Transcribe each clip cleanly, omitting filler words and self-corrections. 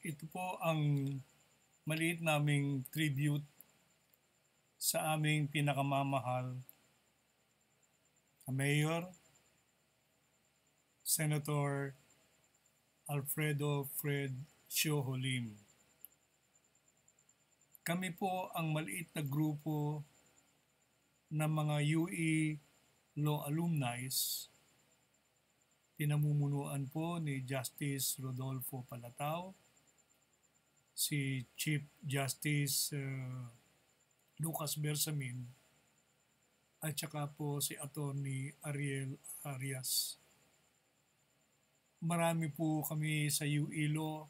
Ito po ang maliit naming tribute sa aming pinakamamahal na Mayor, Senator Alfredo Siojo Lim. Kami po ang maliit na grupo ng mga UE Law Alumni, pinamumunuan po ni Justice Rodolfo Palattao, si Chief Justice Lucas Bersamin, at saka po si Atty. Ariel Arias. Marami po kami sa UE Law,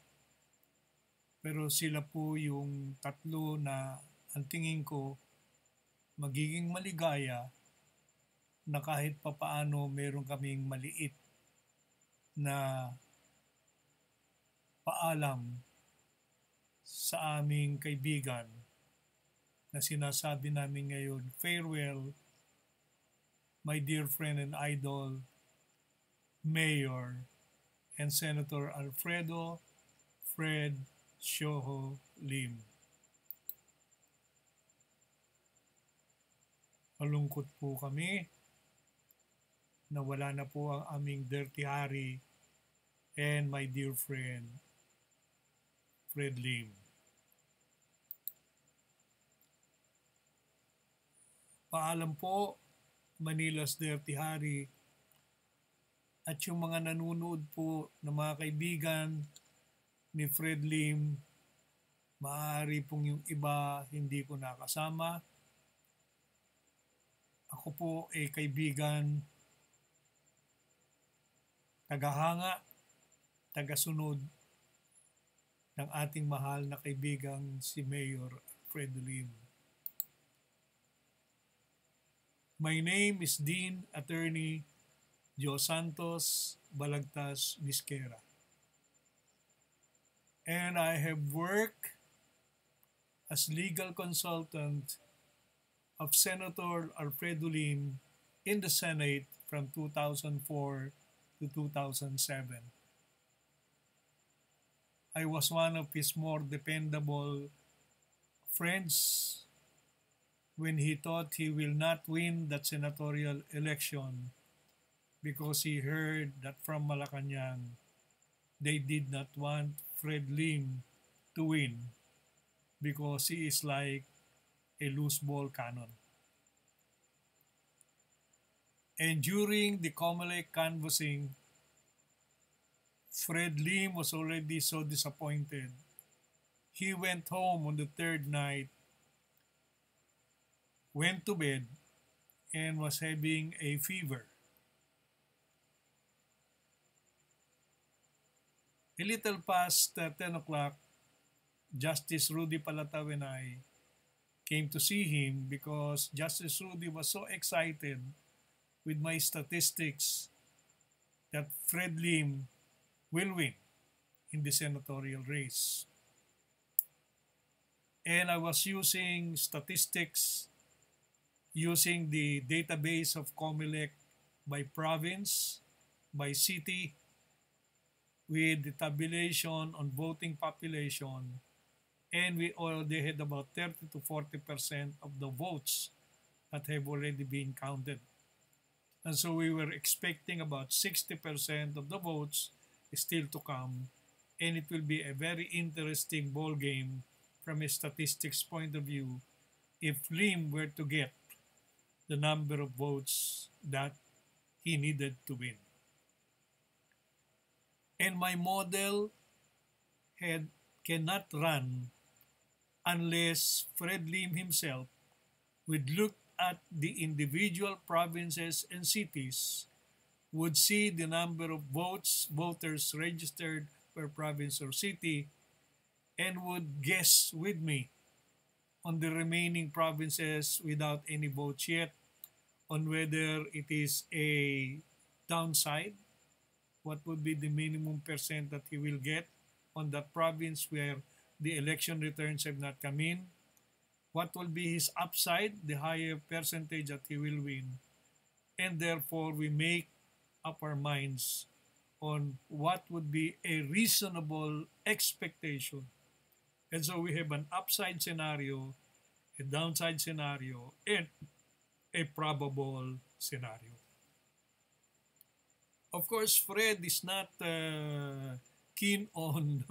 pero sila po yung tatlo na ang tingin ko magiging maligaya na kahit papaano meron kaming maliit na paalam sa aming kaibigan na sinasabi namin ngayon, farewell, my dear friend and idol, Mayor and Senator Alfredo Siojo Lim. Malungkot po kami na wala na po ang aming Tertiary and my dear friend, Fred Lim. Paalam po, Manila's Tertiary, at yung mga nanonood po na mga kaibigan ni Fred Lim, maaari pong yung iba hindi ko nakasama. Ako po ay kaibigan, tagahanga, tagasunod ng ating mahal na kaibigang si Mayor Fred Lim. My name is Dean Attorney Joe-Santos, Balagtas, Bisquera. And I have worked as legal consultant of Senator Alfredo Lim in the Senate from 2004 to 2007. I was one of his more dependable friends when he thought he will not win that senatorial election because he heard that from Malacanang they did not want Fred Lim to win because he is like a loose ball cannon. And during the COMELEC canvassing, Fred Lim was already so disappointed. He went home on the third night, went to bed, and was having a fever. A little past 10 o'clock, Justice Rudy Palattao and I came to see him because Justice Rudy was so excited with my statistics that Fred Lim will win in the senatorial race. And I was using statistics, using the database of COMELEC by province, by city, with the tabulation on voting population, and we already had about 30 to 40% of the votes that have already been counted. And so we were expecting about 60% of the votes still to come, and it will be a very interesting ball game from a statistics point of view if Lim were to get the number of votes that he needed to win. And my model cannot run unless Fred Lim himself would look at the individual provinces and cities, would see the number of voters registered per province or city, and would guess with me on the remaining provinces without any votes yet on whether it is a downside, what would be the minimum percent that he will get on that province where the election returns have not come in, what will be his upside, the higher percentage that he will win, and therefore we make up our minds on what would be a reasonable expectation. And so we have an upside scenario, a downside scenario, and a probable scenario. Of course, Fred is not keen on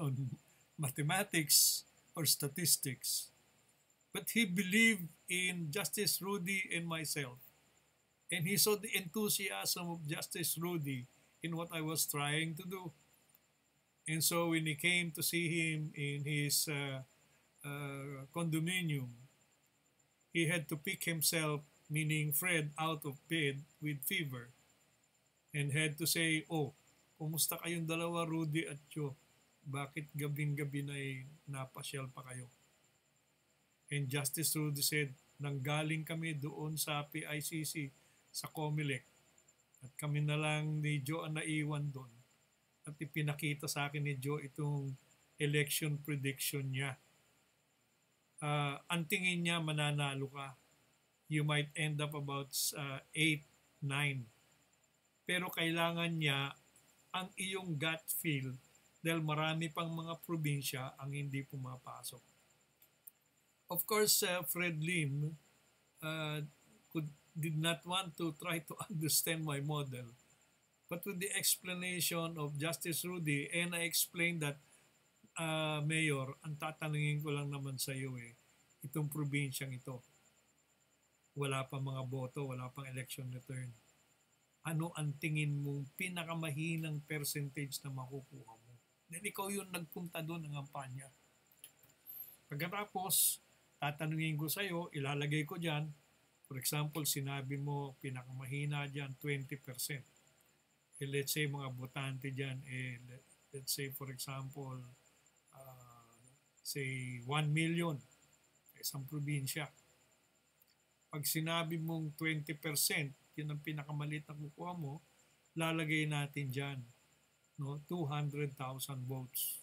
mathematics or statistics, but he believed in Justice Rudy and myself. And he saw the enthusiasm of Justice Rudy in what I was trying to do. And so when he came to see him in his condominium, he had to pick himself, meaning Fred, out of bed with fever and had to say, "Oh, kumusta kayong dalawa, Rudy at Joe? Bakit gabing-gabi na napasyal pa kayo?" And Justice Rudy said, "Nanggaling kami doon sa PICC, sa COMELEC, at kami na lang ni Joe ang naiwan doon. At ipinakita sa akin ni Joe itong election prediction niya. Ang tingin niya, mananalo ka. You might end up about 8, 9. Pero kailangan niya ang iyong gut feel dahil marami pang mga probinsya ang hindi pumapasok." Of course, Fred Lim did not want to try to understand my model. But with the explanation of Justice Rudy, and I explained that, Mayor, ang tatanungin ko lang naman sa iyo itong probinsyang ito, wala pa mga boto, wala pang election return. Ano ang tingin mong pinakamahinang percentage na makukuha mo? Then ikaw yung nagpunta doon ng kampanya. Pagkatapos, tatanungin ko sa iyo, ilalagay ko dyan, for example, sinabi mo pinakamahina dyan 20%. Let's say mga botante dyan, let's say for example, say 1 million sa isang probinsya. Pag sinabi mong 20%, yun ang pinakamalit na kukuha mo, lalagay natin dyan, no, 200,000 votes.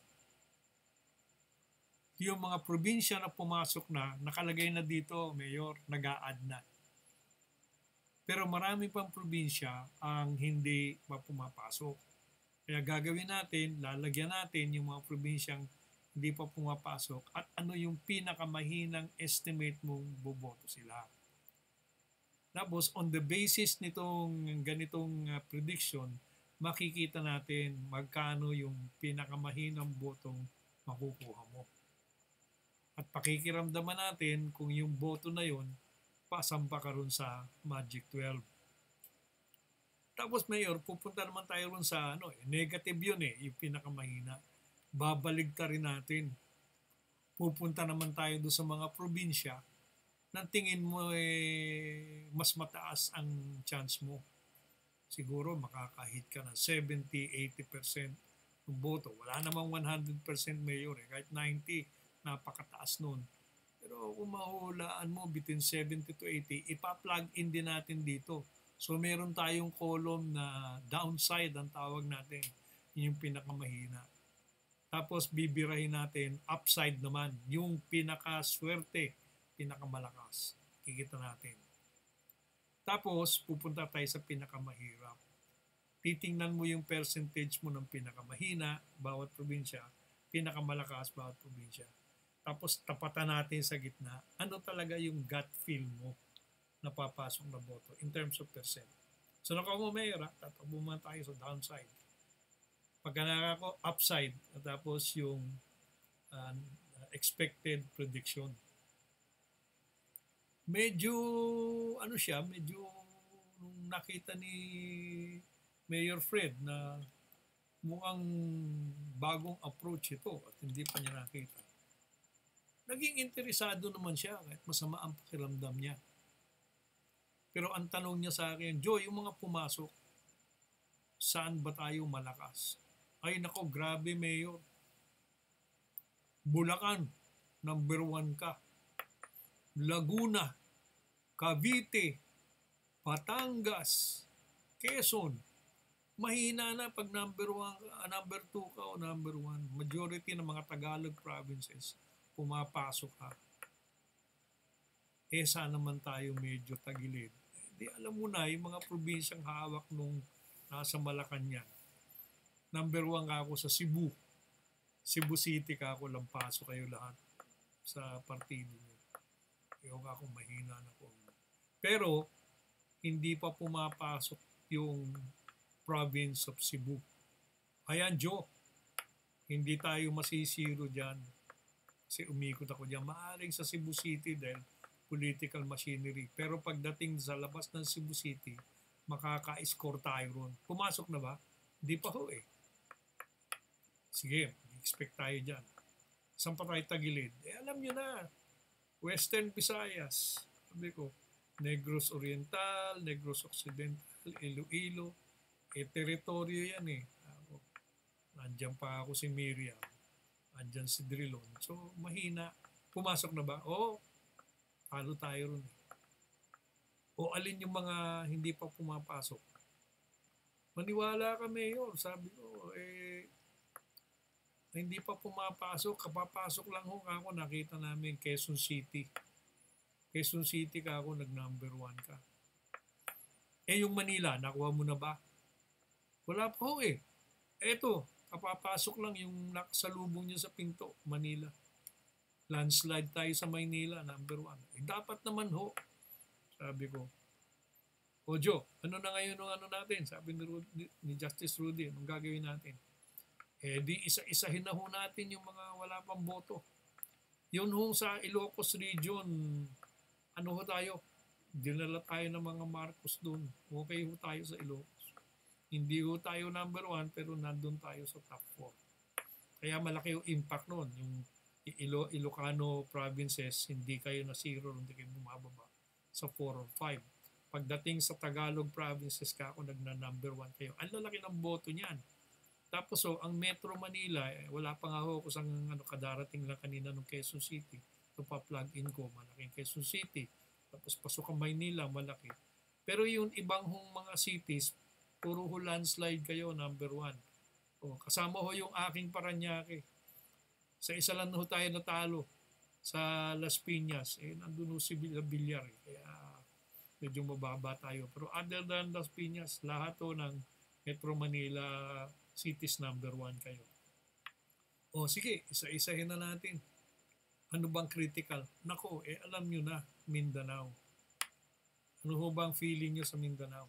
Yung mga probinsya na pumasok na, nakalagay na dito, Mayor, nag-a-add na. Pero marami pang probinsya ang hindi pa pumapasok. Kaya gagawin natin, lalagyan natin yung mga probinsyang hindi pa pumapasok at ano yung pinakamahinang estimate mong boboto sila. Tapos on the basis nitong ganitong prediction, makikita natin magkano yung pinakamahinang botong makukuha mo. At pakikiramdaman natin kung yung boto na yon pasampa ka ron sa Magic 12. Tapos Mayor, pupunta naman tayo ron sa negative yun yung pinakamahina. Babaligta rin natin. Pupunta naman tayo doon sa mga probinsya na tingin mo mas mataas ang chance mo. Siguro makakahit ka ng 70-80% ng boto. Wala namang 100% Mayor kahit 90, napakataas nun. Pero kung mahulaan mo between 70 to 80, ipa-plug in din natin dito. So meron tayong column na downside ang tawag natin. Yun yung pinakamahina. Tapos bibirahin natin upside naman. Yung pinakaswerte, pinakamalakas. Kikita natin. Tapos pupunta tayo sa pinakamahirap. Titingnan mo yung percentage mo ng pinakamahina, bawat probinsya, pinakamalakas, bawat probinsya. Tapos tapatan natin sa gitna, ano talaga yung gut feel mo na papasok na boto in terms of percent. So nakuha mo Mayor, tatakbo man tayo sa downside. Pagka nakako upside, tapos yung expected prediction. Medyo medyo nung nakita ni Mayor Fred na mukhang bagong approach ito at hindi pa niya nakita. Naging interesado naman siya kahit masama ang pakiramdam niya. Pero ang tanong niya sa akin, Joe, yung mga pumasok, saan ba tayo malakas? Ay nako, grabe Mayor. Bulacan, number 1 ka. Laguna, Cavite, Batangas, Quezon. Mahina na pag number 2 ka o number 1. Majority ng mga Tagalog provinces pumapasok ka. Saan naman tayo medyo tagilid? Di alam mo na, yung mga probinsyang hawak nung nasa Malacanang, Number 1 ka ako sa Cebu. Cebu City ka ako, lampaso kayo lahat sa partido niyo. Yung ako mahina na po. Pero, hindi pa pumapasok yung province of Cebu. Ayan, Joe. Hindi tayo masisiro dyan. Kasi umikot ako dyan. Maaring sa Cebu City dahil political machinery. Pero pagdating sa labas ng Cebu City, makaka-score tayo ron. Pumasok na ba? Hindi pa ho eh. Sige, expect tayo dyan. Saan pa tayo tagilid? Alam nyo na. Western Visayas. Sabi ko, Negros Oriental, Negros Occidental, Iloilo. Teritoryo yan eh. Nandyan pa ako si Miriam. Nandyan si Drilon. So, mahina. Pumasok na ba? Oo. Talo tayo ron eh. O alin yung mga hindi pa pumapasok? Maniwala ka, Mayor. Sabi ko, hindi pa pumapasok. Kapapasok lang ho ako. Nakita namin Quezon City. Quezon City ka ako, nag-number 1 ka. Yung Manila, nakuha mo na ba? Wala pa ho eh. Eto, kapapasok lang yung nakasalubong niya sa pinto, Manila. Landslide tayo sa Maynila, number 1. Dapat naman ho. Sabi ko, o Joe, ano na ngayon ng ano natin? Sabi ni Justice Rudy, anong gagawin natin? Di isa-isahin na ho natin yung mga wala pang boto. Yun ho sa Ilocos region, ano ho tayo? Dinala tayo ng mga Marcos doon. Okay ho tayo sa Ilocos. Hindi ho tayo number 1 pero nandun tayo sa top 4. Kaya malaki yung impact noon. Yung Ilocano provinces, hindi kayo na 0, hindi kayo bumababa sa 4 or 5. Pagdating sa Tagalog provinces ka ako, nagna-number 1 kayo. Ang lalaki ng boto niyan. Tapos ang Metro Manila, wala pa nga ho kusang kadarating lang kanina ng Quezon City. Ito pa plug in ko, malaking Quezon City. Tapos pasok ang Maynila, malaki. Pero yung ibang mga cities, puro ho landslide kayo, number 1. Kasama ho yung aking Paranaque. Sa isa lang ho tayo natalo sa Las Piñas. Nandun ho si Villar. Kaya medyo mababa tayo. Pero other than Las Piñas, lahat ho ng Metro Manila cities number 1 kayo. Sige, isa-isahin na natin. Ano bang critical? Nako, alam nyo na, Mindanao. Ano ho bang feeling nyo sa Mindanao?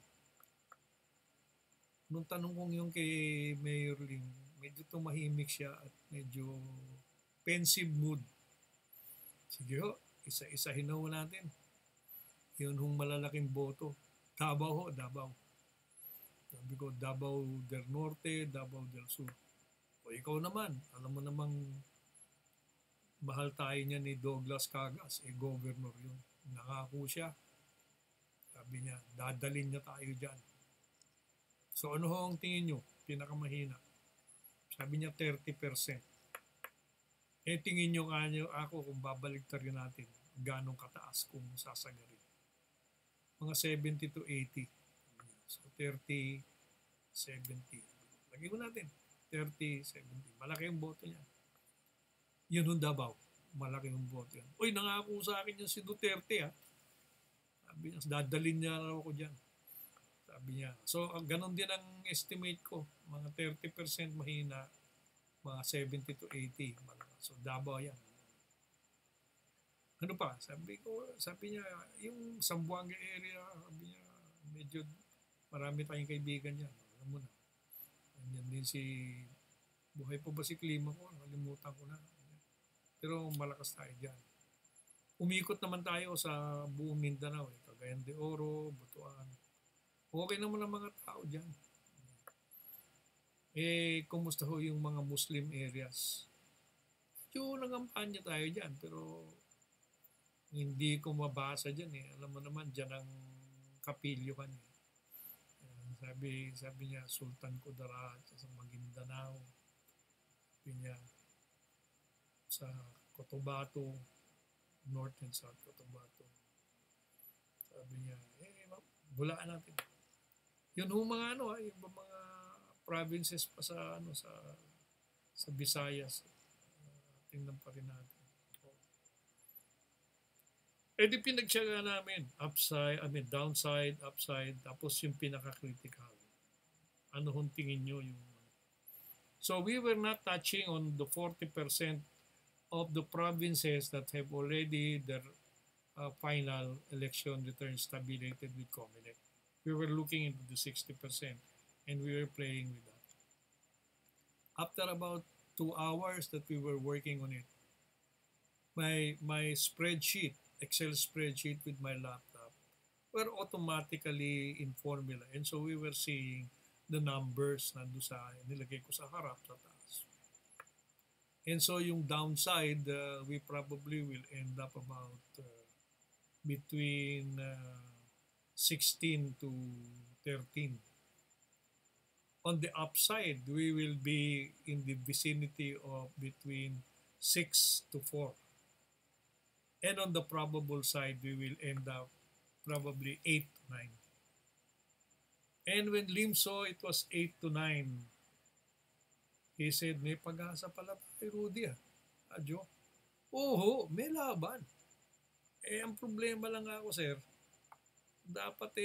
Nung tanong kong yung kay Mayor Lim, medyo tumahimik siya at medyo pensive mood. Sige ho, isa-isahin na ho natin. Yun hong malalaking boto. Davao ho, Davao. Sabi ko, Davao del Norte, Davao del Sur. Ikaw naman, alam mo namang mahal tayo niya ni Douglas Cagas, governor yun. Nangako siya. Sabi niya, dadalin niya tayo dyan. So ano ho ang tingin nyo? Pinakamahina. Sabi niya 30%. Tingin nyo ako kung babaligtarin natin, ganong kataas kung sasagarin. Mga 70 to 80. So 30, 70. Lagi ko natin. 30, 70. Malaki yung boto niya. Yun yung Davao. Malaki yung boto yan. Uy, nangako sa akin yung si Duterte ha. Sabi niya, dadalin niya raw ako dyan. Sabi niya. So, ganun din ang estimate ko. Mga 30% mahina. Mga 70 to 80. So, Davao yan. Ano pa? Sabi niya, yung Zamboanga area, sabi niya, medyo marami tayong kaibigan yan. Alam mo na. Yan din si, buhay pa ba si Klima ko? Nakalimutan ko na. Pero malakas tayo dyan. Umikot naman tayo sa buong Mindanao. Cagayan de Oro, Butuan. Okay naman ang mga tao dyan. Kumusta ho yung mga Muslim areas? Yung nangampanya tayo dyan, pero hindi ko mabasa dyan eh. Alam mo naman, dyan ang kapilyo kan eh. Sabi niya, Sultan Kudarat sa Maguindanao. Sabi niya, sa Cotabato, North and South Cotabato. Sabi niya, bulaan natin. Yun yung mga yung mga provinces pa sa sa Visayas. Tingnan pa rin natin. Di pinagtiyaga namin, downside, upside, tapos yung pinaka-critical. Ano hong tingin nyo yung So we were not touching on the 40% of the provinces that have already their final election returns tabulated with COMELEC. We were looking into the 60% and we were playing with that. After about 2 hours that we were working on it, my spreadsheet, Excel spreadsheet with my laptop, were automatically in formula. And so we were seeing the numbers na doon sa nilagay ko sa harap sa taas. And so yung downside, we probably will end up about between 16 to 13. On the upside, we will be in the vicinity of between 6 to 4. And on the probable side, we will end up probably 8 to 9. And when Lim saw it was 8 to 9, he said, may pag-asa pala kay Rudy Joe. Oo, may laban. Ang problema lang ako, sir, dapat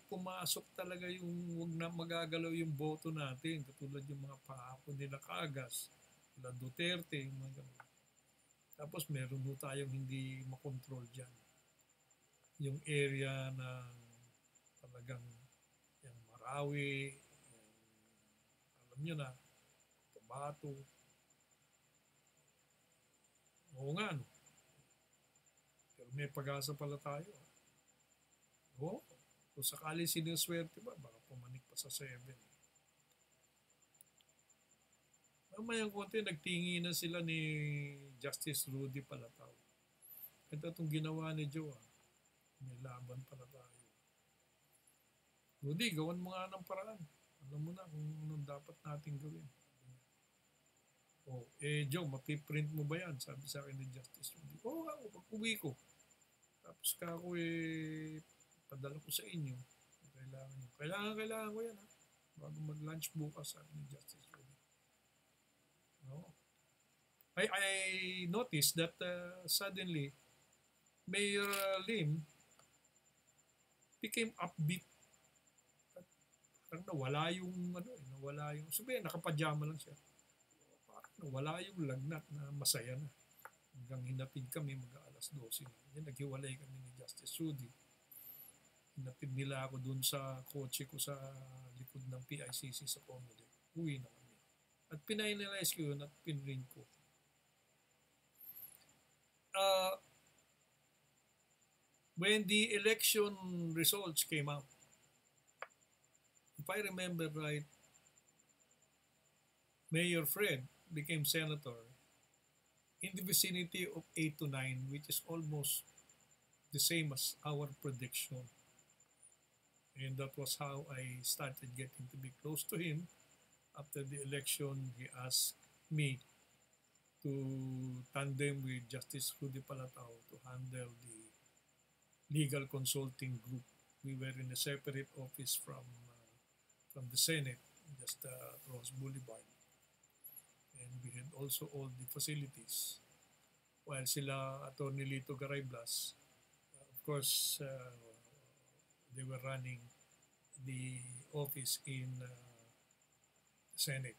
pumasok talaga yung wag na magagalaw yung boto natin, katulad yung mga pahapon nila Kagas, nila Duterte, yung mga ganun. Tapos meron ho tayong hindi makontrol dyan. Yung area ng talagang yung Marawi, yung, alam nyo na, Tobato. Oo nga, no? Pero may pag-asa pala tayo. Oo. Kung sakali sinuswerte ba, baka pumanik pa sa 7. Mamayang konti, nagtingi na sila ni Justice Rudy Palattao. Ito itong ginawa ni Joe. May laban pala tayo. Rudy, gawan mo nga ng paraan. Alam mo na kung anong dapat natin gawin. Joe, mapiprint mo ba yan? Sabi sa akin ni Justice Rudy. Pag-uwi ko. Tapos ka ako padala ko sa inyo. Kailangan ko yan, ha? Bago mag-lunch bukas, sabi ni Justice Rudy. No. I noticed that suddenly Mayor Lim became upbeat. Parang nawala yung sabihin, nakapajama lang siya. Parang nawala yung lagnat na masaya na. Hanggang hinapid kami mag-alas 12 na. Yan, naghiwalay kami ni Justice Rudy. Hinapid nila ako dun sa kotse ko sa likod ng PICC sa Comelec. Uwi na kami. At pinay-analyze ko yun at pinring ko. When the election results came out, if I remember right, Mayor Fred became senator in the vicinity of 8 to 9, which is almost the same as our prediction. And that was how I started getting to be close to him. After the election, he asked me to tandem with Justice Rudy Palattao to handle the legal consulting group. We were in a separate office from the Senate, just across Boulevard. And we had also all the facilities. While sila Atty. Lito Garayblas, of course, they were running the office in the Senate.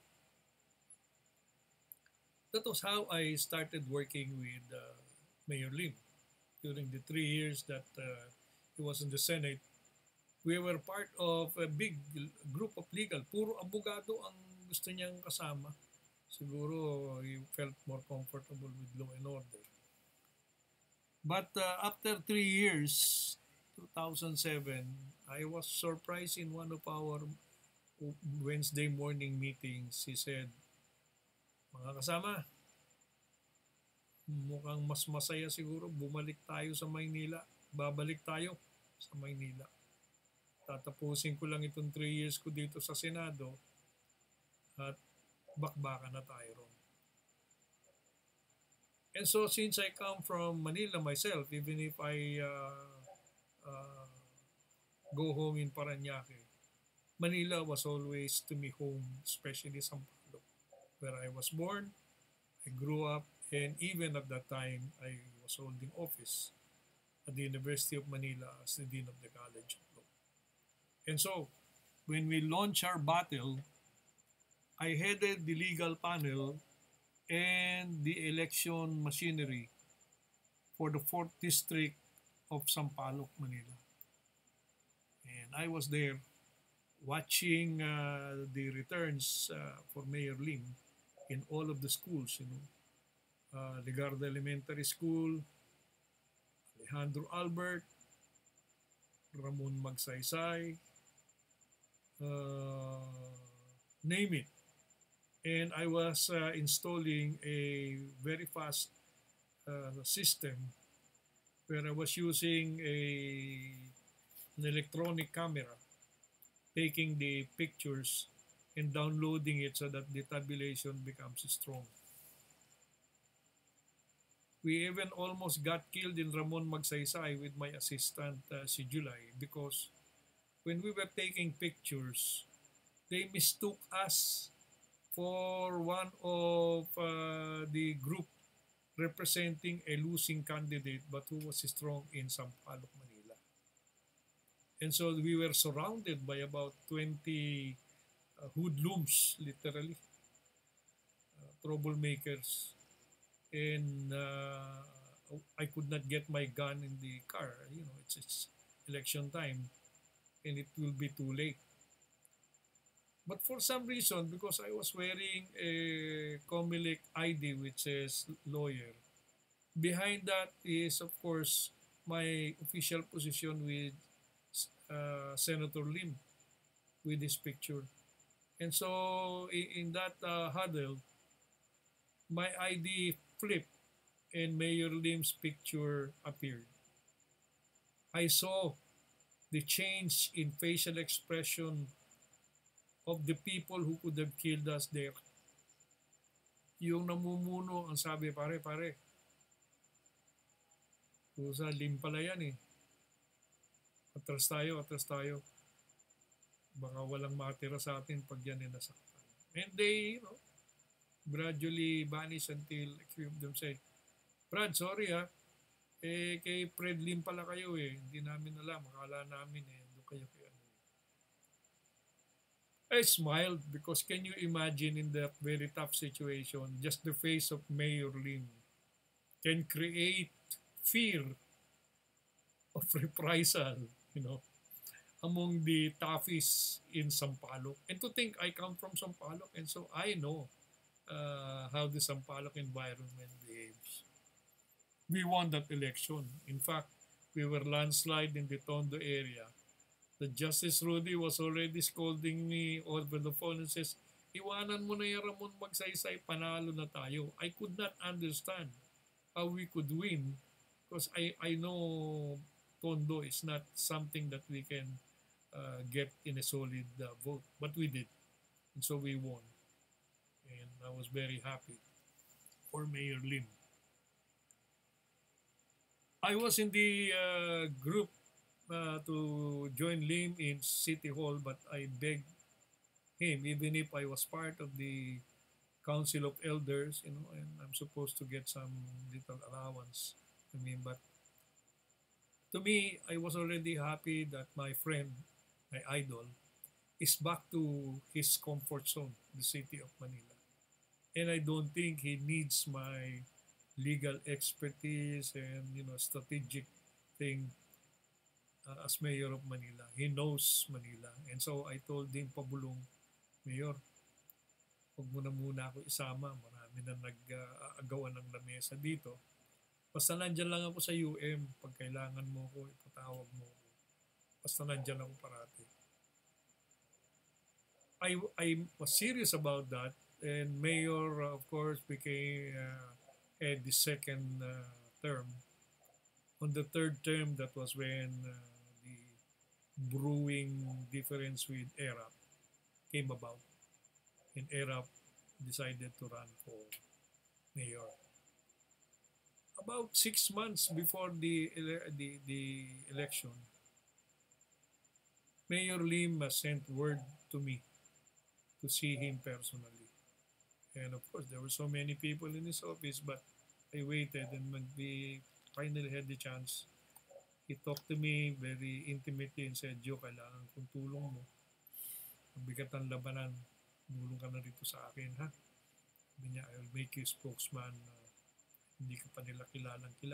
That was how I started working with Mayor Lim. During the 3 years that he was in the Senate, we were part of a big group of legal. Puro abogado ang gusto niyang kasama. Siguro he felt more comfortable with law and order. But after 3 years, 2007, I was surprised in one of our Wednesday morning meetings. He said, mga kasama, mukhang mas masaya siguro bumalik tayo sa Maynila. Babalik tayo sa Maynila. Tatapusin ko lang itong 3 years ko dito sa Senado at bakbakan na tayo ron. And so since I come from Manila myself, even if I go home in Parañaque, Manila was always to me home, especially Sampaloc, where I was born, I grew up, and even at that time, I was holding office at the University of Manila as the Dean of the College of Law. And so, when we launched our battle I headed the legal panel and the election machinery for the 4th District of Sampaloc, Manila. And I was there watching the returns for Mayor Lim in all of the schools, Legarda Elementary School, Alejandro Albert, Ramon Magsaysay, name it. And I was installing a very fast system where I was using an electronic camera, taking the pictures and downloading it so that the tabulation becomes strong. We even almost got killed in Ramon Magsaysay with my assistant, si July, because when we were taking pictures, they mistook us for one of the group representing a losing candidate but who was strong in Sampaloc, Manila. And so we were surrounded by about 20 hoodlums, literally, troublemakers. And I could not get my gun in the car. It's election time and it will be too late. But for some reason, because I was wearing a Comelec ID which says lawyer, behind that is, of course, my official position with Senator Lim with his picture. And so in that huddle, my ID flipped and Mayor Lim's picture appeared. I saw the change in facial expression of the people who could have killed us there. Yung namumuno, ang sabi, pare, kusa, Lim pala yan eh. Atras tayo. Baka walang matira sa atin pag yan ay nasaktan. And they, gradually vanish until a few of them say, Brad, sorry ha, kay Fred Lim pala kayo eh. Hindi namin alam, akala namin eh, doon kayo. I smiled because can you imagine in that very tough situation, just the face of Mayor Lim can create fear of reprisal, among the toughies in Sampaloc. And to think I come from Sampaloc and so I know how the Sampaloc environment behaves. We won that election. In fact, we were landslide in the Tondo area. The Justice Rudy was already scolding me over the phone and says, iwanan mo na yung Ramon Magsaysay, panalo na tayo. I could not understand how we could win because I know Tondo is not something that we can get in a solid vote. But we did. And so we won. And I was very happy for Mayor Lim. I was in the group to join Lim in City Hall, but I begged him, even if I was part of the Council of Elders, and I'm supposed to get some little allowance. But to me, I was already happy that my friend, my idol, is back to his comfort zone, the city of Manila. And I don't think he needs my legal expertise and strategic thing as mayor of Manila. He knows Manila. And so I told him, pabulong, Mayor, huwag mo na muna ako isama. Marami na nag-agawan ng lamesa dito. Basta nandyan lang ako sa UM. Pag kailangan mo ko, ipatawag mo ko. Basta nandyan ako parati. I was serious about that. And Mayor, of course, became had the second term. On the third term, that was when the brewing difference with ERAP came about. And ERAP decided to run for mayor. About 6 months before the election, Mayor Lim sent word to me to see him personally. And of course, there were so many people in his office, but I waited, and when we finally had the chance, he talked to me very intimately and said, Joe, kailangan kong tulong mo. Mabigat ang labanan. Tulong ka na rito sa akin, ha? Sabi niya, I will make you spokesman. Hindi ka pa nila kilala dahil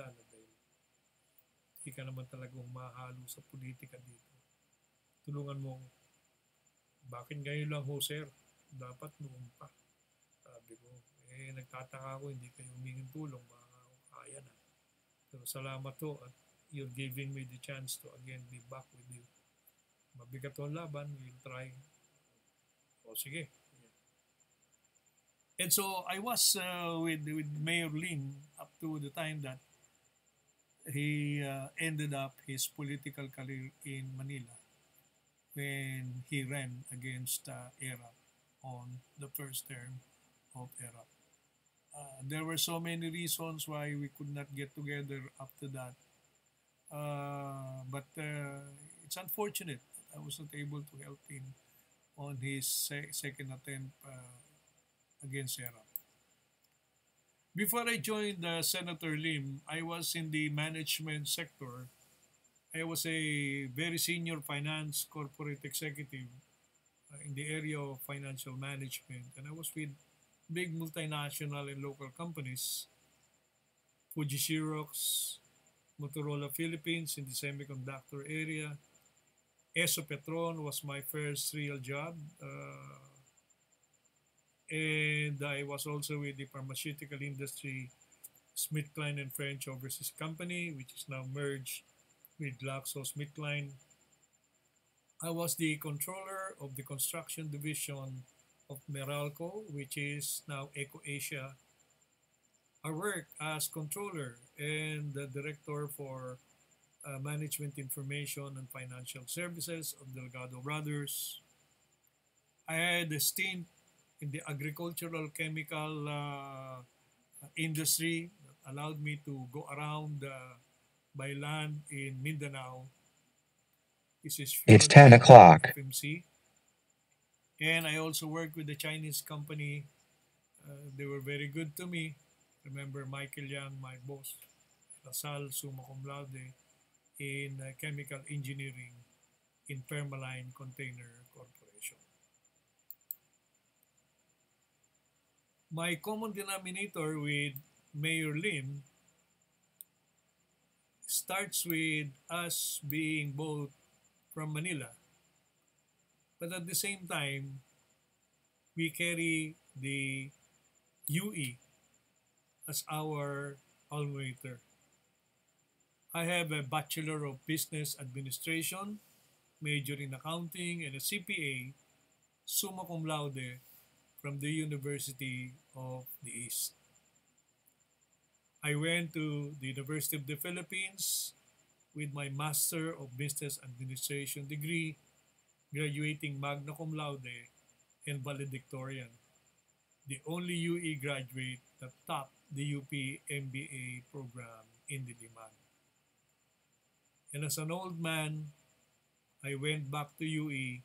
hindi ka naman talagang mahalo sa politika dito. Tulungan mo ako. Bakit ngayon lang ho, sir? Dapat noon pa. Sabi ko, nagtataka ako, hindi kayo humingin tulong. Baka kaya na. Pero salamat ho at you're giving me the chance to again be back with you. Mabigat ang laban, we'll try. O sige. And so I was with Mayor Lim up to the time that he ended up his political career in Manila when he ran against ERAP on the first term of ERAP. There were so many reasons why we could not get together after that. But it's unfortunate that I was not able to help him on his second attempt against ERAP. Before I joined Senator Lim, I was in the management sector. I was a very senior finance corporate executive in the area of financial management. And I was with big multinational and local companies, Fuji Xerox, Motorola Philippines in the semiconductor area. ESO Petron was my first real job. And I was also with the pharmaceutical industry, SmithKline and French Overseas Company, which is now merged with GlaxoSmithKline. I was the controller of the construction division of Meralco, which is now EcoAsia. I worked as controller and the director for management information and financial services of Delgado Brothers. I had a stint in the agricultural chemical industry that allowed me to go around by land in Mindanao. It's 10 o'clock. FMC. And I also worked with the Chinese company. They were very good to me. Remember Michael Yang, my boss, Lasal, summa cum laude, in chemical engineering in Permaline Container Corporation. My common denominator with Mayor Lim starts with us being both from Manila, but at the same time, we carry the UE as our alma mater. I have a Bachelor of Business Administration, major in accounting, and a CPA, summa cum laude, from the University of the East. I went to the University of the Philippines with my Master of Business Administration degree, graduating magna cum laude and valedictorian, the only UE graduate that topped the UP MBA program in Diliman. And as an old man, I went back to UE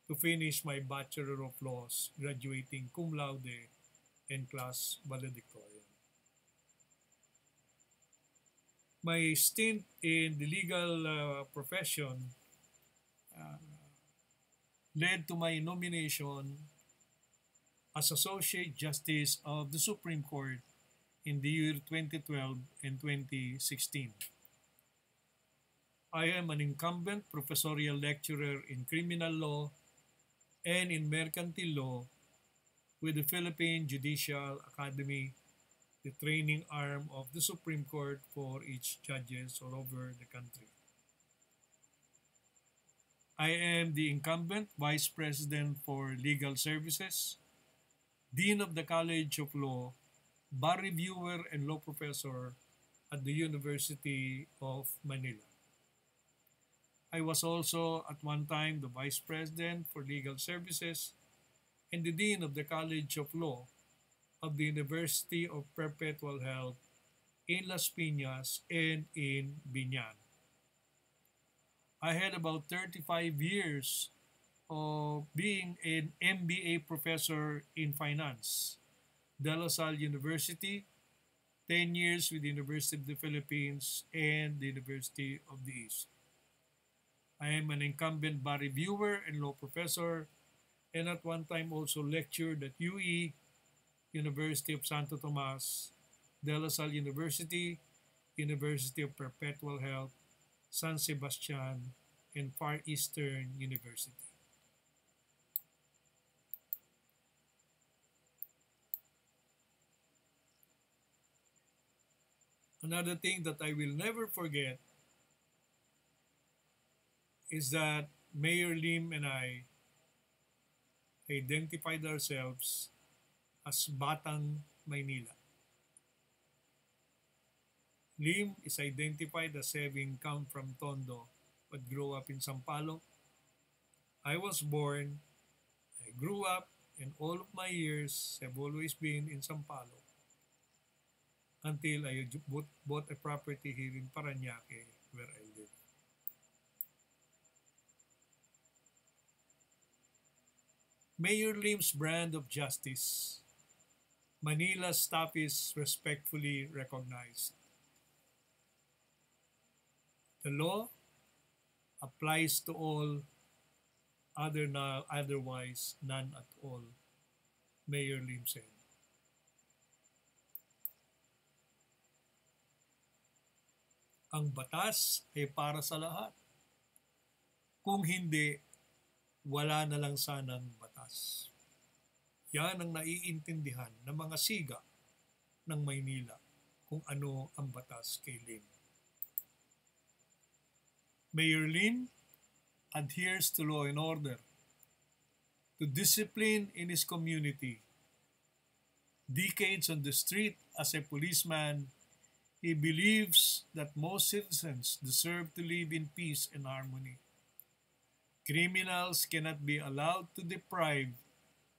to finish my Bachelor of Laws, graduating cum laude and class valedictorian. My stint in the legal profession led to my nomination as Associate Justice of the Supreme Court in the year 2012 and 2016. I am an incumbent professorial lecturer in criminal law and in mercantile law with the Philippine Judicial Academy, the training arm of the Supreme Court for its judges all over the country. I am the incumbent Vice President for Legal Services, Dean of the College of Law, Bar Reviewer and Law Professor at the University of Manila. I was also at one time the Vice President for Legal Services and the Dean of the College of Law of the University of Perpetual Health in Las Piñas and in Biñan. I had about 35 years of being an MBA professor in finance, De La Salle University, 10 years with the University of the Philippines and the University of the East. I am an incumbent bar reviewer and law professor and at one time also lectured at UE, University of Santo Tomas, De La Salle University, University of Perpetual Health, San Sebastian, and Far Eastern University. Another thing that I will never forget is that Mayor Lim and I identified ourselves as Batang Maynila. Lim is identified as having come from Tondo but grew up in Sampaloc. I was born, I grew up, and all of my years have always been in Sampaloc until I bought a property here in Parañaque where I live. Mayor Lim's brand of justice, Manila's toughies respectfully recognized. The law applies to all, otherwise none at all, Mayor Lim said. Ang batas ay para sa lahat. Kung hindi, wala na lang sanang batas. Yan ang naiintindihan ng mga siga ng Maynila kung ano ang batas kay Lim. Mayor Lim adheres to law and order, to discipline in his community. Decades on the street as a policeman, he believes that most citizens deserve to live in peace and harmony. Criminals cannot be allowed to deprive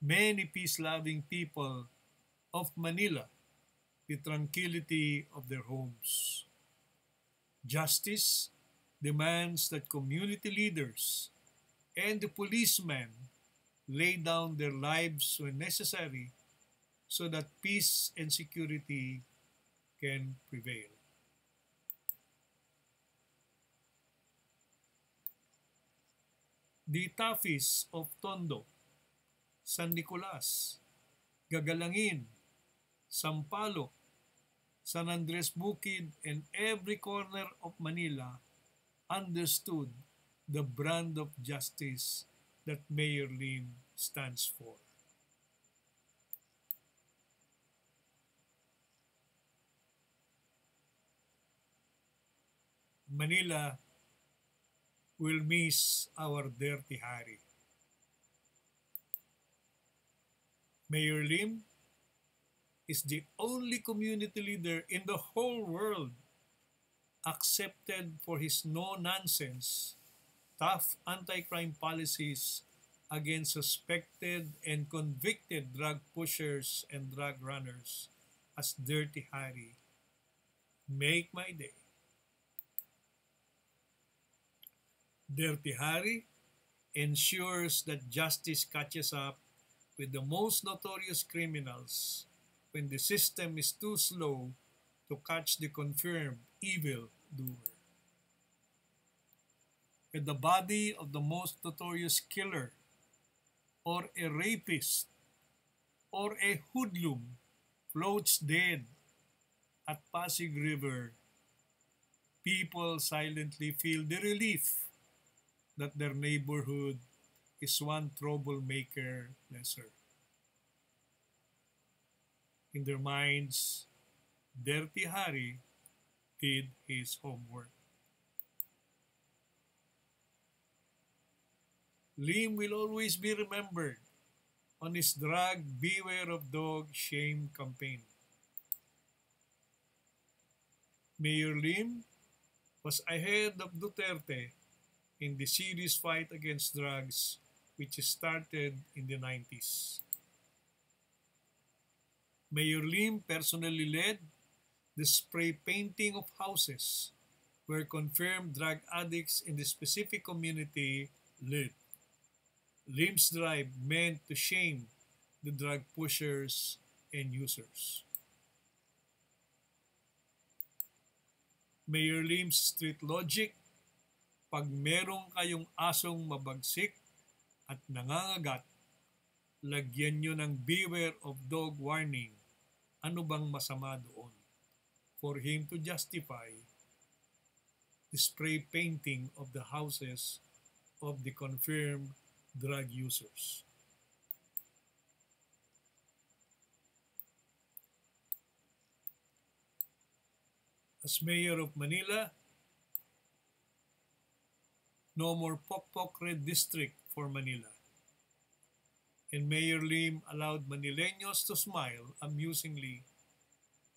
many peace-loving people of Manila the tranquility of their homes. Justice demands that community leaders and the policemen lay down their lives when necessary so that peace and security can prevail. The toughies of Tondo, San Nicolas, Gagalangin, Sampaloc, San Andres Bukid, and every corner of Manila understood the brand of justice that Mayor Lim stands for. Manila will miss our dirty Hari. Mayor Lim is the only community leader in the whole world accepted for his no-nonsense, tough anti-crime policies against suspected and convicted drug pushers and drug runners as Dirty Harry. Make my day. Dirty Harry ensures that justice catches up with the most notorious criminals when the system is too slow to catch the confirmed evil doer. When the body of the most notorious killer or a rapist or a hoodlum floats dead at Pasig River, people silently feel the relief that their neighborhood is one troublemaker lesser. In their minds, Dirty Harry did his homework. Lim will always be remembered on his drug Beware of Dog Shame campaign. Mayor Lim was ahead of Duterte in the serious fight against drugs which started in the 90s. Mayor Lim personally led the spray painting of houses where confirmed drug addicts in the specific community lived. Lim's drive meant to shame the drug pushers and users. Mayor Lim's street logic, pag merong kayong asong mabagsik at nangangagat, lagyan nyo ng beware of dog warning. Ano bang masama doon? For him to justify the spray painting of the houses of the confirmed drug users. As mayor of Manila, no more pokpok red district for Manila. And Mayor Lim allowed Manileños to smile amusingly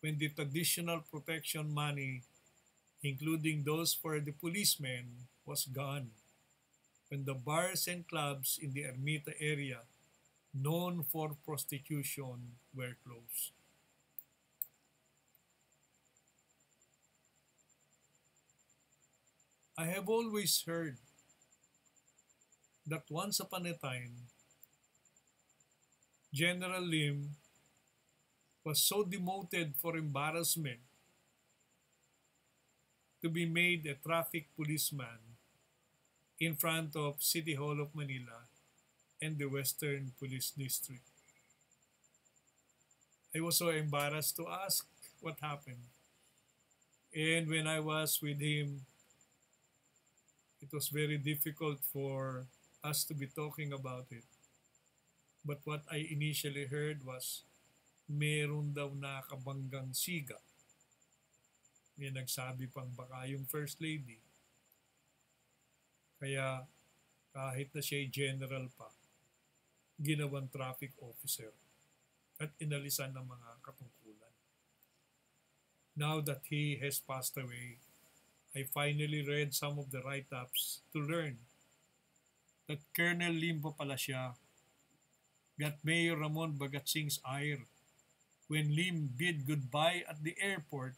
when the traditional protection money, including those for the policemen, was gone. When the bars and clubs in the Ermita area, known for prostitution, were closed. I have always heard that once upon a time, General Lim was so demoted for embarrassment to be made a traffic policeman in front of City Hall of Manila and the Western Police District. I was so embarrassed to ask what happened. And when I was with him, it was very difficult for us to be talking about it. But what I initially heard was, meron daw nakabanggang siga. May nagsabi pang baka yung First Lady. Kaya kahit na siya general pa, ginawang traffic officer at inalisan ng mga katungkulan. Now that he has passed away, I finally read some of the write-ups to learn that Colonel Lim pa pala siya got Mayor Ramon Bagatsing's ire when Lim bid goodbye at the airport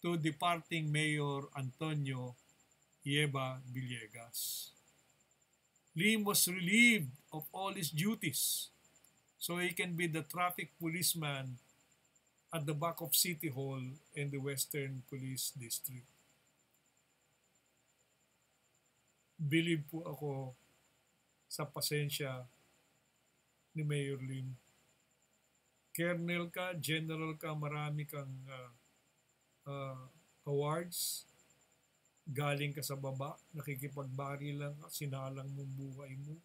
to departing Mayor Antonio Yeba Villegas. Lim was relieved of all his duties so he can be the traffic policeman at the back of City Hall and the Western Police District. Believe po ako sa pasensya ni Mayor Lim. Colonel ka, general ka, marami kang awards. Galing ka sa baba, nakikipagbarilan ka, sinalang mong buhay mo.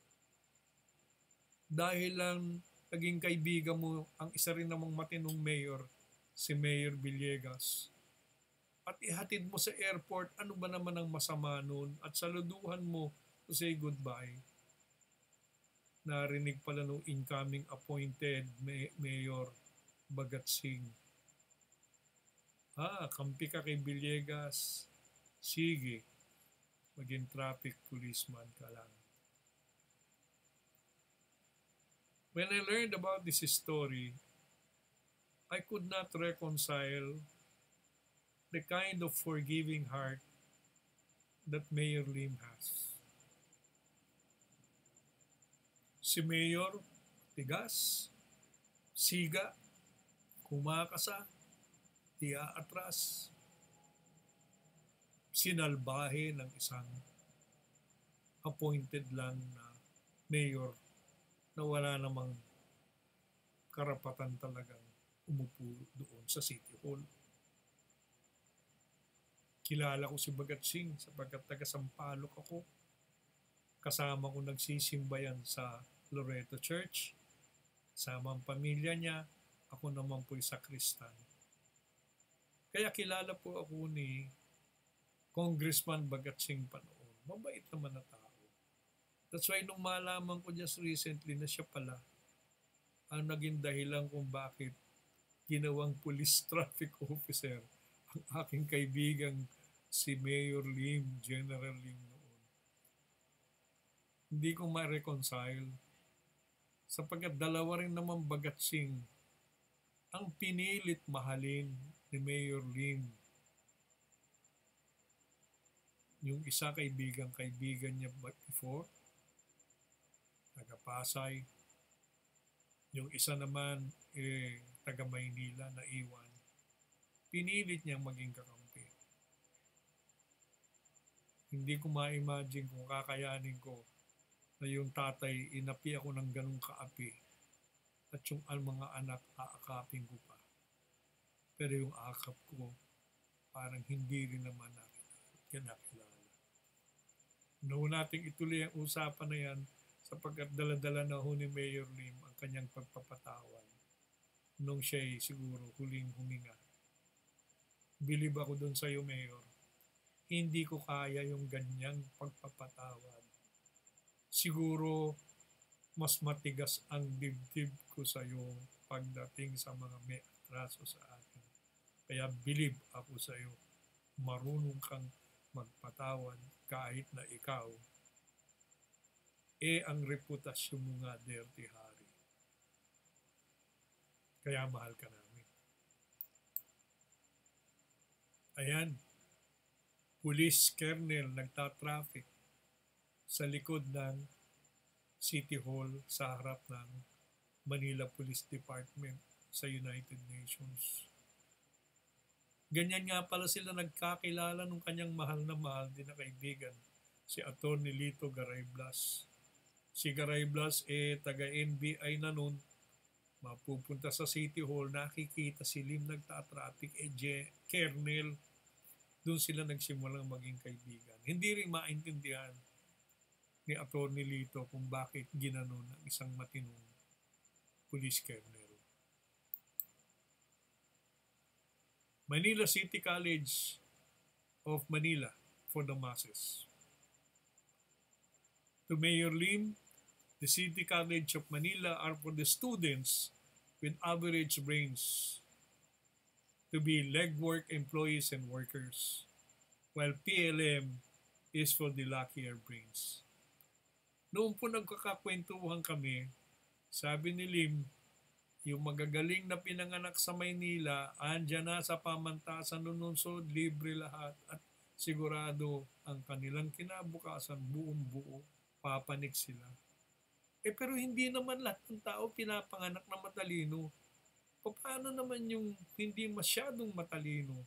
Dahil lang naging kaibigan mo ang isa rin namang matinong mayor, si Mayor Villegas. At ihatid mo sa airport, ano ba naman ang masama nun? At saluduhan mo to say goodbye. Narinig pala nung incoming appointed Mayor Bagatsing. Kampi ka kay Villegas. Sige, maging traffic policeman ka lang. When I learned about this story, I could not reconcile the kind of forgiving heart that Mayor Lim has. Si Mayor, tigas, siga, kumakasa, atras, sinalbahe ng isang appointed lang na mayor na wala namang karapatan talagang umupo doon sa City Hall. Kilala ko si Bagatsing sapagkat taga Sampaloc ako. Kasama ko nagsisimbayan sa Loreto Church. Kasama ang pamilya niya. Ako naman po'y sakristan. Kaya kilala po ako ni Congressman Bagatsing pa noon. Mabait naman na tao. That's why nung malaman ko just recently na siya pala ang naging dahilan kung bakit ginawang police traffic officer ang aking kaibigang si Mayor Lim, General Lim noon. Hindi ko ma-reconcile sapagkat dalawa rin naman Bagatsing ang pinilit mahalin ni Mayor Lim. Yung isa kaibigan niya before, taga-Pasay. Yung isa naman, taga Maynila na iwan. Pinilit niyang maging kakampi. Hindi ko ma-imagine kung kakayanin ko na yung tatay, inapi ako ng ganong kaapi at yung mga anak, aakapin ko pa. Pero yung akap ko, parang hindi rin naman kinakilala. Noon nating ituloy ang usapan na yan sapagkat dala-dala na ho ni Mayor Lim ang kanyang pagpapatawan nung siya'y siguro huling huminga. Bilib ako doon sa iyo, Mayor. Hindi ko kaya yung ganyang pagpapatawad. Siguro, mas matigas ang dibdib ko sa iyo pagdating sa mga may atraso sa akin. Kaya bilib ako sa iyo. Marunong kang magpatawad kahit na ikaw ang reputasyon mo nga, dirty hari. Kaya mahal ka namin. Ayan, police colonel nagtatraffic sa likod ng City Hall sa harap ng Manila Police Department sa United Nations. Ganyan nga pala sila nagkakilala nung kanyang mahal din na kaibigan, si Atty. Lito Gariblas. Si Gariblas taga-NBI na nun, mapupunta sa City Hall, nakikita si Lim nagtatraffic, Kernel, doon sila nagsimulang maging kaibigan. Hindi rin maintindihan ni Atty. Lito kung bakit ginanon ng isang matinong police colonel. Manila City College of Manila for the masses. To Mayor Lim, the City College of Manila are for the students with average brains to be legwork employees and workers, while PAALAM is for the luckier brains. Noong po nagkakakwentuhan kami, sabi ni Lim, yung magagaling na pinanganak sa Maynila, andyan na sa pamantasan nununsod, libre lahat at sigurado ang kanilang kinabukasan buong-buo, papanik sila. Pero hindi naman lahat ng tao pinapanganak na matalino. Paano naman yung hindi masyadong matalino?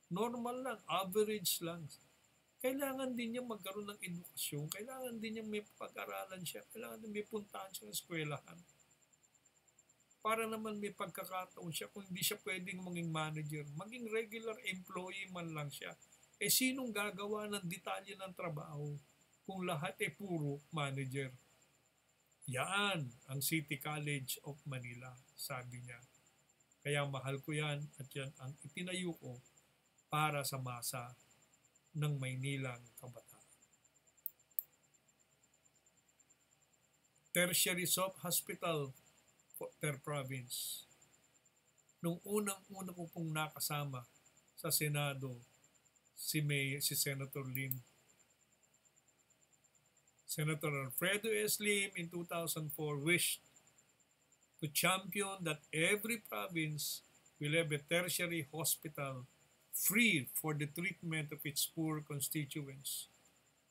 Normal lang, average lang. Kailangan din niya magkaroon ng edukasyon, kailangan din niya may pag-aralan siya, kailangan din may puntahan siya ng eskwelahan. Para naman may pagkakataon siya kung hindi siya pwedeng maging manager, maging regular employee man lang siya. Sinong gagawa ng detalye ng trabaho kung lahat puro manager? Yan ang City College of Manila, sabi niya. Kaya mahal ko yan at yan ang itinayo ko para sa masa ng Maynilang kabataan. Tertiary Hospital per province. Nung unang-una ko pong nakasama sa Senado, si Senator Lim. Senator Alfredo S. Lim in 2004 wished to champion that every province will have a tertiary hospital free for the treatment of its poor constituents.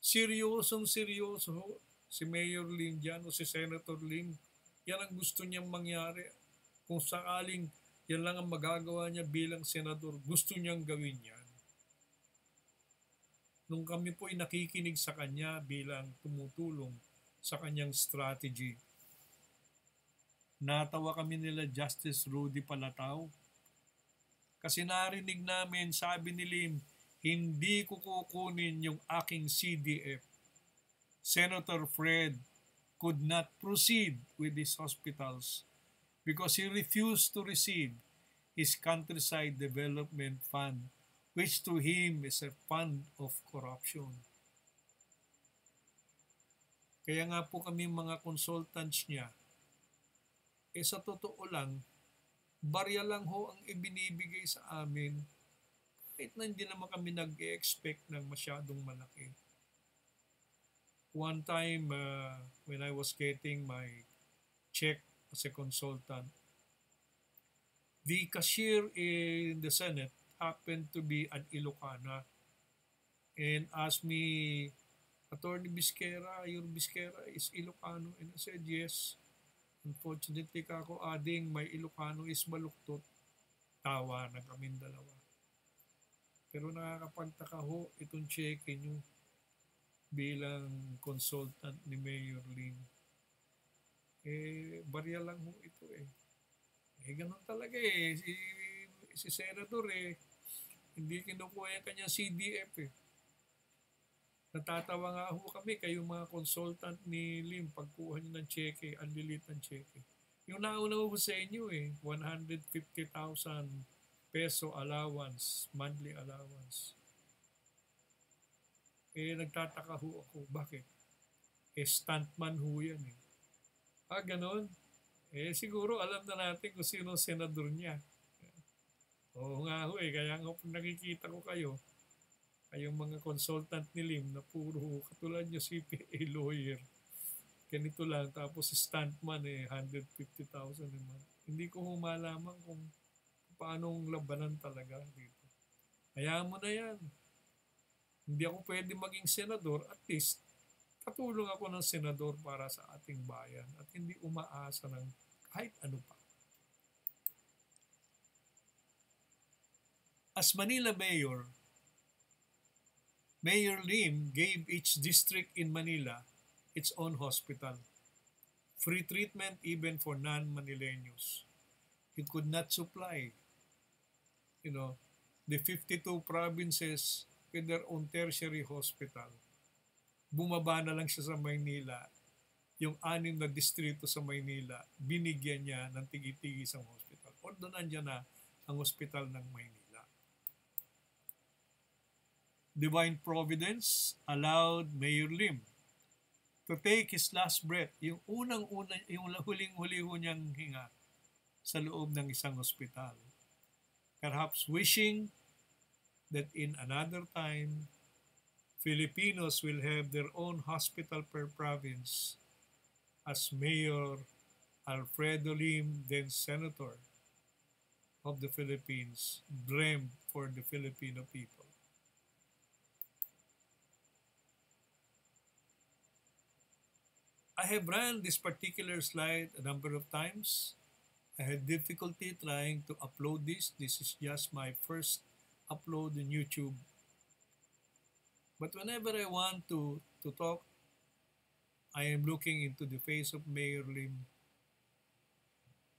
Seryosong seryoso si Mayor Lim dyan o si Senator Lim. Yan ang gusto niyang mangyari. Kung sakaling yan lang ang magagawa niya bilang senador, gusto niyang gawin yan. Nung kami po ay nakikinig sa kanya bilang tumutulong sa kanyang strategy, natawa kami nila Justice Rodolfo Palattao. Kasi narinig namin, sabi ni Lim, hindi ko kukunin yung aking CDF. Senator Fred could not proceed with these hospitals because he refused to receive his countryside development fund, which to him is a fund of corruption. Kaya nga po kami mga consultants niya, sa totoo lang, barya lang ho ang ibinibigay sa amin kahit na hindi naman kami nag-expect ng masyadong malaki. One time, when I was getting my check as a consultant, the cashier in the Senate happened to be an Ilocana and asked me, Atty. Bisquera, your Bisquera is Ilocano? And I said, yes. Unfortunately kako ading may Ilocano is baluktot. Tawa na kaming dalawa. Pero nakakapagtaka ho itong check nyo. bilang consultant ni Mayor Lim. Barya lang ho ito eh. Ganun talaga eh. Si Senador hindi kinukuha yung kanyang CDF eh. Natatawa nga ho kami kayong mga consultant ni Lim pagkuha niyo ng cheque, ang lilit ng cheque. Yung nauna ho sa inyo 150,000 peso allowance, monthly allowance. Nagtataka ho ako, bakit? Stuntman ho yan eh. Ganon? Siguro alam na natin kung sino ang senador niya. Oo nga ho kaya nga pag nakikita ko kayo, kayong mga consultant ni Lim na puro katulad nyo CPA lawyer, ganito lang, tapos stuntman 150,000 naman. Hindi ko malaman kung paanong labanan talaga dito. Hayaan mo na yan. Hindi ako pwede maging senador, at least katulong ako ng senador para sa ating bayan at hindi umaasa ng kahit ano pa. As Manila Mayor, Mayor Lim gave each district in Manila its own hospital. Free treatment even for non-Manileños. He could not supply, the 52 provinces with their own tertiary hospital. Bumaba na lang siya sa Maynila. Yung 6 na distrito sa Maynila, binigyan niya ng tigi-tigi sa hospital. O doon andyan na ang hospital ng Maynila. Divine Providence allowed Mayor Lim to take his last breath, yung huling-huli ho niyang hinga sa loob ng isang hospital. Perhaps wishing that in another time, Filipinos will have their own hospital per province, as Mayor Alfredo Lim, then Senator of the Philippines, dreamed for the Filipino people. I have run this particular slide a number of times. I had difficulty trying to upload this. This is just my first upload on YouTube. But whenever I want to talk, I am looking into the face of Mayor Lim.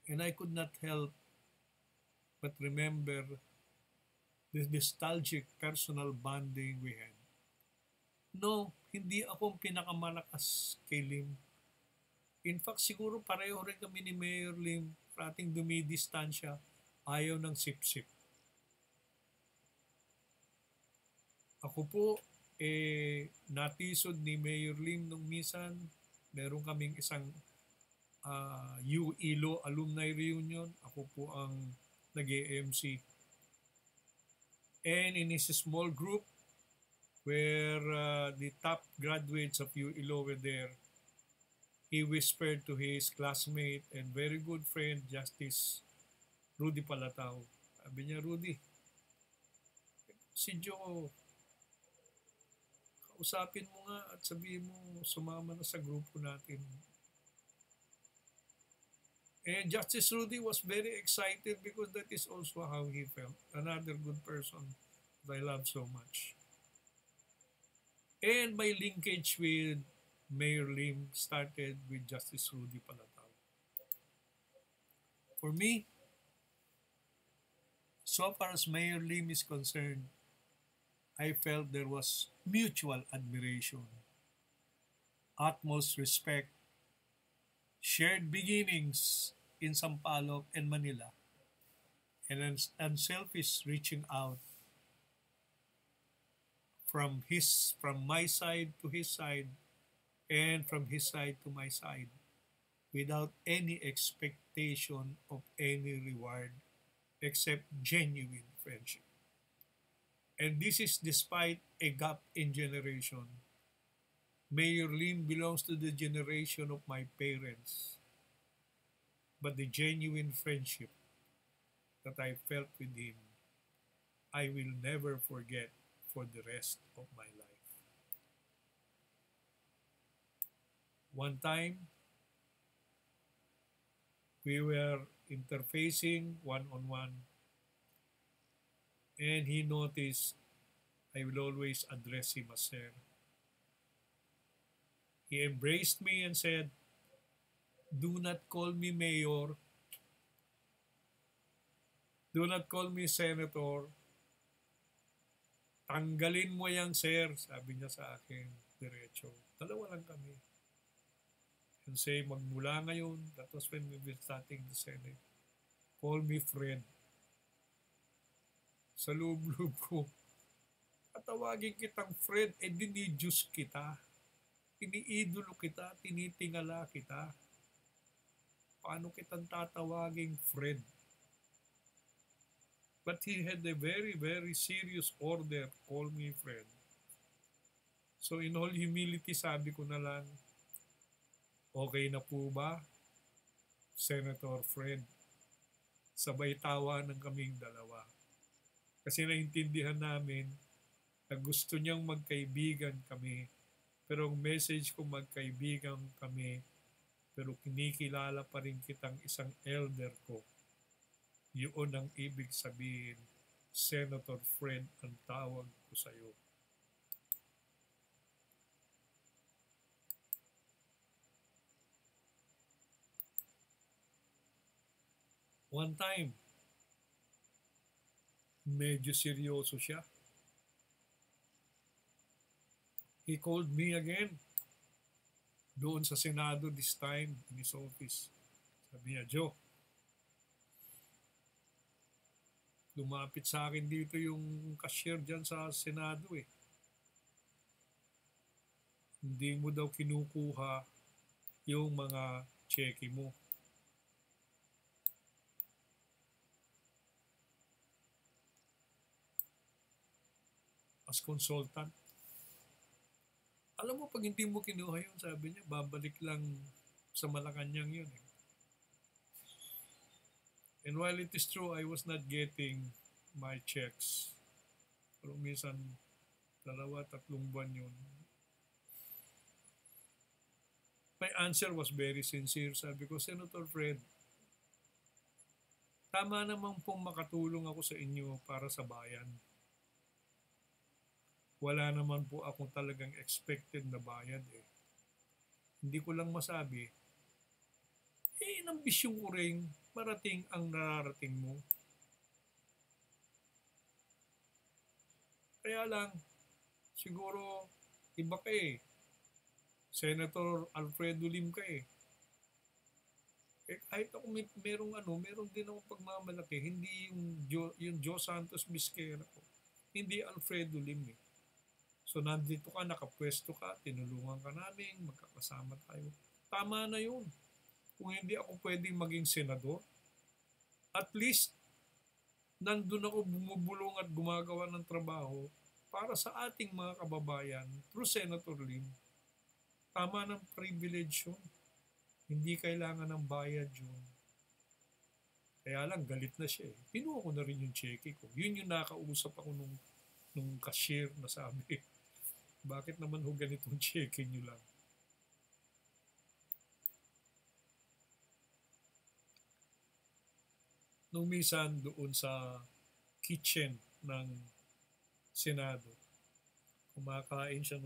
And I could not help but remember the nostalgic personal bonding we had. No, hindi akong pinakamalakas kay Lim. In fact, siguro pareho rin kami ni Mayor Lim, ating dumidistansya, ayaw ng sip-sip. Ako po, natisod ni Mayor Lim nung minsan, meron kaming isang UILO alumni reunion. Ako po ang nag-MC. And in his small group, where the top graduates of UILO were there, he whispered to his classmate and very good friend, Justice Rudy Palattao. Sabi niya, Rudy, si Joe, kausapin mo nga at sabihin mo, sumama na sa grupo natin. And Justice Rudy was very excited because that is also how he felt. Another good person that I love so much. And my linkage with Mayor Lim started with Justice Rudy Palattao. For me, so far as Mayor Lim is concerned, I felt there was mutual admiration, utmost respect, shared beginnings in Sampaloc and Manila, and an unselfish reaching out from my side to his side, and from his side to my side, without any expectation of any reward except genuine friendship. And this is despite a gap in generation. Mayor Lim belongs to the generation of my parents, but the genuine friendship that I felt with him, I will never forget for the rest of my life. One time, we were interfacing one-on-one, and he noticed I will always address him as sir. He embraced me and said, "Do not call me mayor. Do not call me senator. Tanggalin mo yang sir," sabi niya sa akin, diretso. Dalawa lang kami. And say, magmula ngayon, that was when we were starting the Senate, call me friend. Sa loob-loob ko, tatawagin kitang friend, dinidiyos kita. Iniidolo kita, tinitingala kita. Paano kitang tatawaging friend? But he had a very, very serious order, call me friend. So in all humility, sabi ko na lang, okay na po ba, Senator Friend? Sabay tawanan kaming dalawa. Kasi naintindihan namin na gusto niyang magkaibigan kami. Pero ang message ko, magkaibigan kami, pero kinikilala pa rin kitang isang elder ko. Yun ang ibig sabihin, Senator Friend ang tawag ko sa iyo. One time, medyo seryoso siya. He called me again. Doon sa Senado this time, in his office. Sabi niya, "Joe, lumapit sa akin dito yung cashier dyan sa Senado eh. Hindi mo daw kinukuha yung mga cheque mo." As consultant. Alam mo, pag hindi mo kinuha yun, sabi niya, babalik lang sa Malacanang yun eh. And while it is true, I was not getting my checks. Pero minsan, 2-3 buwan yun. My answer was very sincere. Sabi ko, Senator Fred, tama naman pong makatulong ako sa inyo para sa bayan. Wala naman po akong talagang expected na bayad eh. Hindi ko lang masabi, inambisyon ko rin marating ang nararating mo. Kaya lang, siguro, iba ka eh. Senator Alfredo Lim ka eh. Kahit ako meron din akong pagmamalaki, hindi yung Joe-Santos Bisquera ko. Hindi Alfredo Lim eh. So nandito ka, nakapwesto ka, tinulungan ka namin, magkakasama tayo. Tama na yun. Kung hindi ako pwedeng maging senador, at least, nandun ako bumubulong at gumagawa ng trabaho para sa ating mga kababayan through Senator Lim. Tama ng privilege yun. Hindi kailangan ng bayad yun. Kaya lang, galit na siya eh. Pinuha ko na rin yung cheque ko. Yun yung nakausap ako nung cashier na sabi, bakit naman ho ganitong cheque nyo lang? Nung minsan doon sa kitchen ng Senado, kumakain siya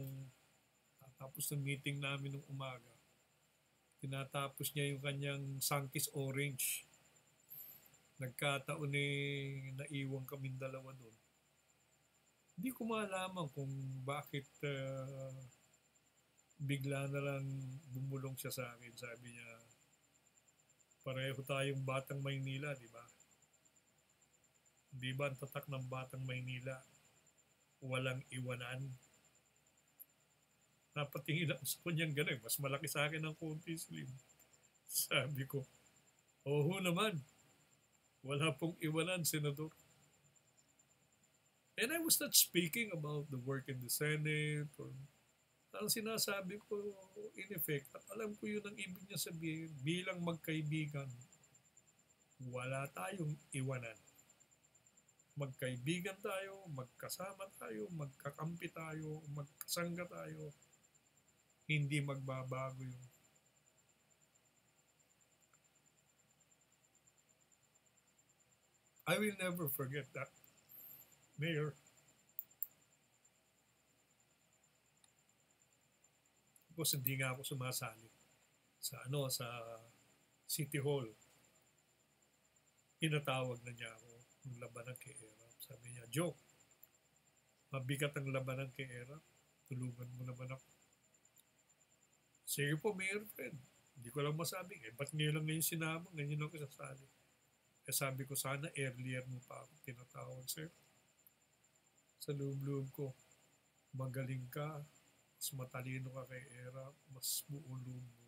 tapos ng meeting namin nung umaga. Tinatapos niya yung kanyang Sunkist Orange. Nagkataon naiwan kaming dalawa doon. Hindi ko malaman kung bakit bigla na lang bumulong siya sa akin. Sabi niya, pareho tayong Batang Maynila, di ba? Di ba ang tatak ng Batang Maynila? Walang iwanan. Napatingin ako sa kanyang gano'n. Mas malaki sa akin ng konti slim. Sabi ko, oo naman. Wala pong iwanan, Senador. And I was not speaking about the work in the Senate. Ang sinasabi ko, in effect, at alam ko yun ang ibig niya sabihin, bilang magkaibigan, wala tayong iwanan. Magkaibigan tayo, magkasama tayo, magkakampi tayo, magkasangga tayo. Hindi magbabago yun. I will never forget that. Mayor, Tapos hindi nga ako sumasali sa City Hall. Pinatawag na niya ako ng labanan kay Erap. Sabi niya, Joe, mabigat ang labanan kay Erap. Tulungan mo naman ako. Sige po, Mayor Fred. Hindi ko lang masabi. Ba't ngayon lang ngayon sinama? Ngayon ako sasali. Sabi ko, sana earlier mo pa ako tinatawag, sir. Sa loob-loob ko, magaling ka, mas matalino ka kay Erap, mas buong loob mo.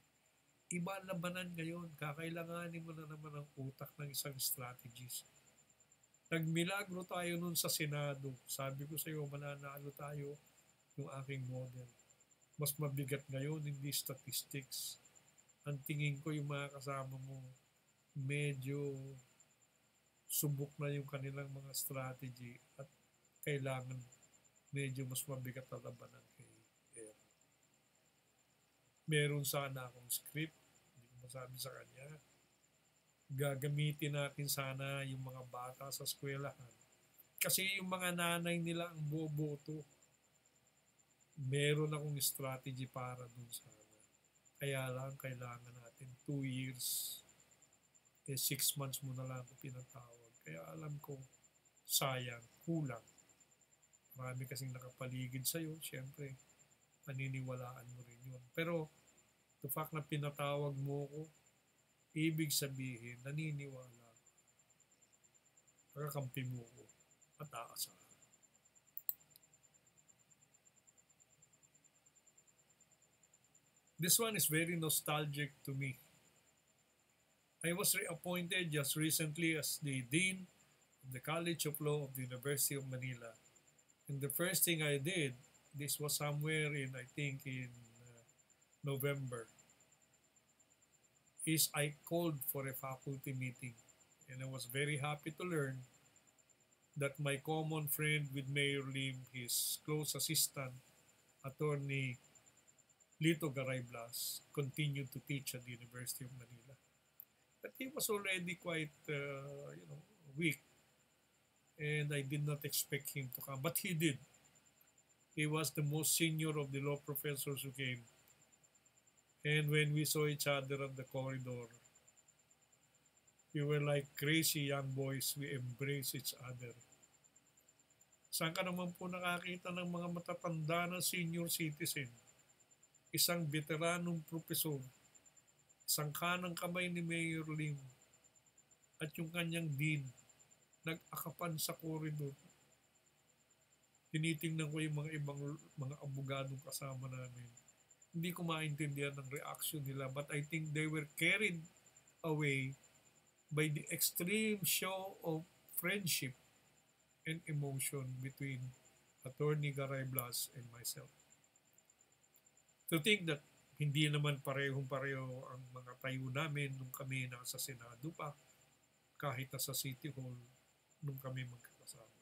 Iba ang labanan ngayon. Kakailanganin mo na naman ang utak ng isang strategist. Nagmilagro tayo nun sa Senado. Sabi ko sa iyo, mananalo tayo yung aking model. Mas mabigat ngayon, hindi statistics. Ang tingin ko yung mga kasama mo, medyo subok na yung kanilang mga strategy at kailangan medyo mas mabigat na labanan kay Erap. Meron sana akong script, hindi ko masabi sa kanya. Gagamitin natin sana yung mga bata sa eskwelahan. Kasi yung mga nanay nila ang boboto. Meron akong strategy para dun sana. Kaya lang kailangan natin 2 years. 6 months mo na lang ako pinatawag. Kaya alam ko, sayang, kulang. Marami kasing nakapaligid sa'yo. Siyempre, paniniwalaan mo rin yun. Pero, the fact na pinatawag mo ko, ibig sabihin, naniniwala. Nakakampi mo ko at aasahan. This one is very nostalgic to me. I was reappointed just recently as the Dean of the College of Law of the University of Manila. And the first thing I did, this was somewhere in, I think, in November, is I called for a faculty meeting. And I was very happy to learn that my common friend with Mayor Lim, his close assistant, Attorney Lito Garay Blas, continued to teach at the University of Manila. But he was already quite, weak. And I did not expect him to come. But he did. He was the most senior of the law professors who came. And when we saw each other on the corridor, we were like crazy young boys. We embraced each other. Saan ka naman po nakakita ng mga matatanda na senior citizen? Isang veteranong profesor, isang kanang kamay ni Mayor Lim, at yung kanyang dean, nag-akapan sa koridor. Tinitingnan ko yung mga ibang mga abogadong kasama namin. Hindi ko maintindihan ng reaction nila, but I think they were carried away by the extreme show of friendship and emotion between Attorney Garay Blas and myself. To think that hindi naman parehong-pareho ang mga tayo namin nung kami nasa Senado pa, kahit sa City Hall nung kami magkakasama.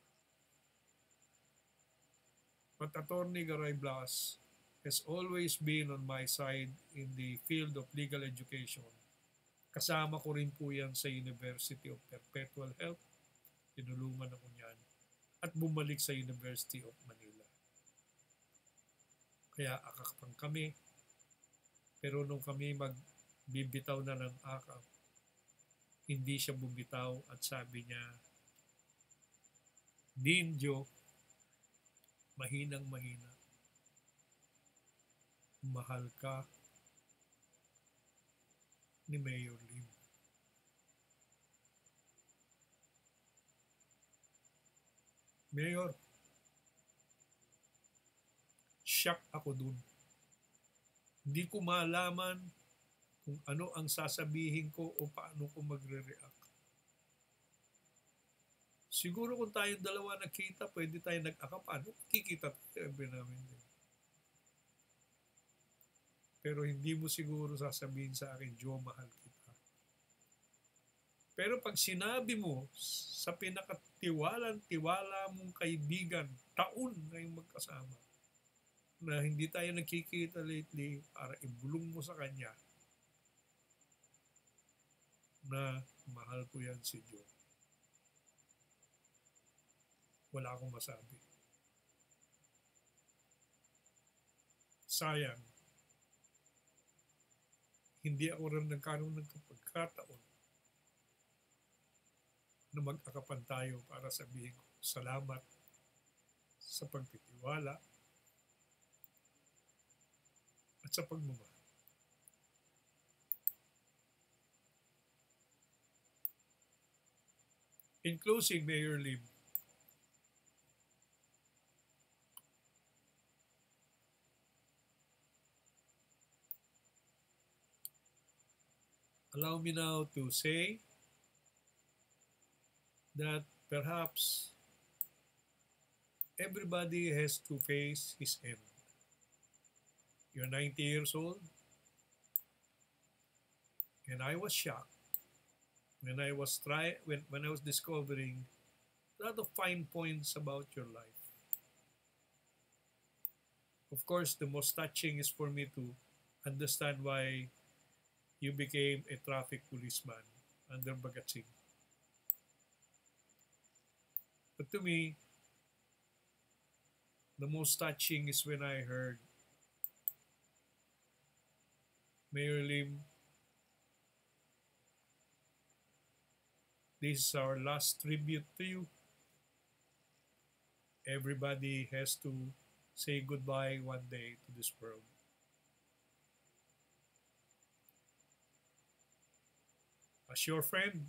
But Attorney Garay Blas has always been on my side in the field of legal education. Kasama ko rin po yan sa University of Perpetual Health. Tinulungan ako niyan. At bumalik sa University of Manila. Kaya akakapang kami. Pero nung kami magbibitaw na ng akap, hindi siya bumitaw at sabi niya, Dean Joe, mahinang-mahina. Mahal ka ni Mayor Lim. Mayor, shock ako dun. Hindi ko malaman kung ano ang sasabihin ko o paano ko magre-react. Siguro kung tayong dalawa nakita, pwede tayo nag-akapan. Kikita tayo namin din. Pero hindi mo siguro sasabihin sa akin, Joe, mahal kita. Pero pag sinabi mo sa pinakatiwalang-tiwala mong kaibigan, taon na yung magkasama, na hindi tayo nagkikita lately para ibulong mo sa kanya na mahal ko yan si Joe. Wala akong masabi. Sayang, hindi ako rin nagkaroon ng pagkataon na mag-akapan tayo para sabihin ko salamat sa pagtitiwala at sa pagmamahal. In closing, Mayor Lim, allow me now to say that perhaps everybody has to face his end. You're 90 years old, and I was shocked when I was when I was discovering a lot of fine points about your life. Of course, the most touching is for me to understand why you became a traffic policeman under Bagatsing. But to me, the most touching is when I heard Mayor Lim, this is our last tribute to you. Everybody has to say goodbye one day to this world. As your friend,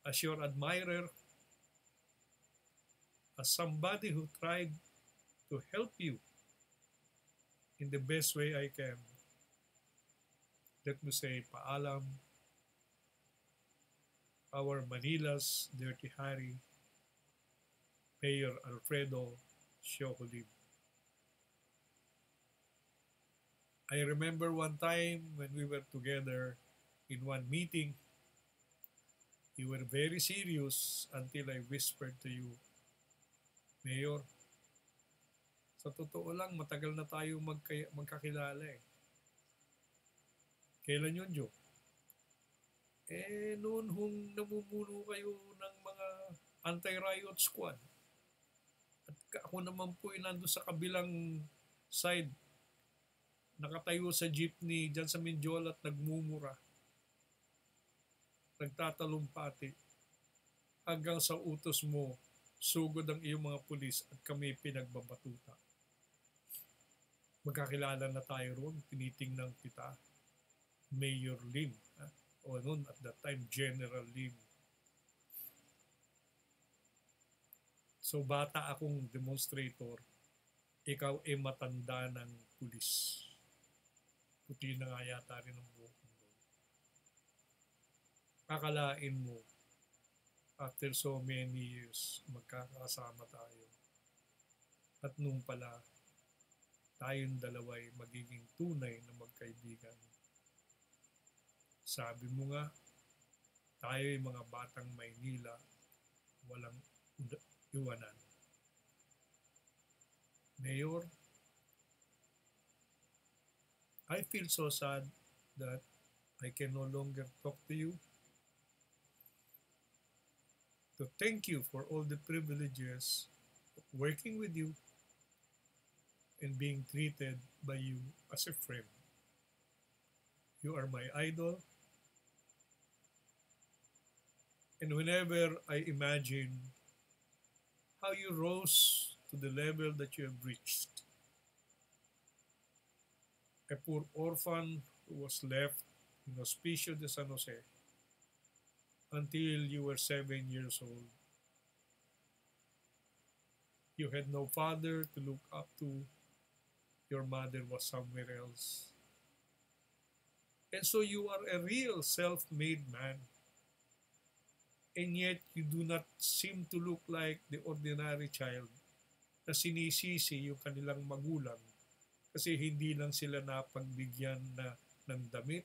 as your admirer, as somebody who tried to help you in the best way I can, let me say paalam, our Manila's Dirty Harry, Mayor Alfredo, Siojo Lim. I remember one time when we were together in one meeting, you were very serious until I whispered to you, Mayor, sa totoo lang, matagal na tayo magkakilala eh. Kailan yun, Joe? Noon namumuno kayo ng mga anti-riot squad. At ako naman po nandun sa kabilang side, nakatayo sa jeepney dyan sa Mindiola at nagmumura. Nagtatalumpati. Hanggang sa utos mo, sugod ang iyong mga pulis at kami pinagbabatuta. Magkakilala na tayo roon, tinitingnan kita, Mayor Lim. O noon at that time, General Lim. So bata akong demonstrator, ikaw ay matanda ng pulis. Puti na nga yata rin ang buhok mo. Kakalain mo, after so many years, magkakasama tayo. At nung pala, tayong dalawa'y magiging tunay na magkaibigan. Sabi mo nga, tayo'y mga batang Maynila, walang iwanan. Mayor, I feel so sad that I can no longer talk to you. To thank you for all the privileges of working with you and being treated by you as a friend. You are my idol. And whenever I imagine how you rose to the level that you have reached, a poor orphan who was left in Hospicio de San Jose until you were 7 years old. You had no father to look up to. Your mother was somewhere else. And so you are a real self-made man. And yet, you do not seem to look like the ordinary child na sinisisi yung kanilang magulang kasi hindi lang sila napagbigyan ng damit,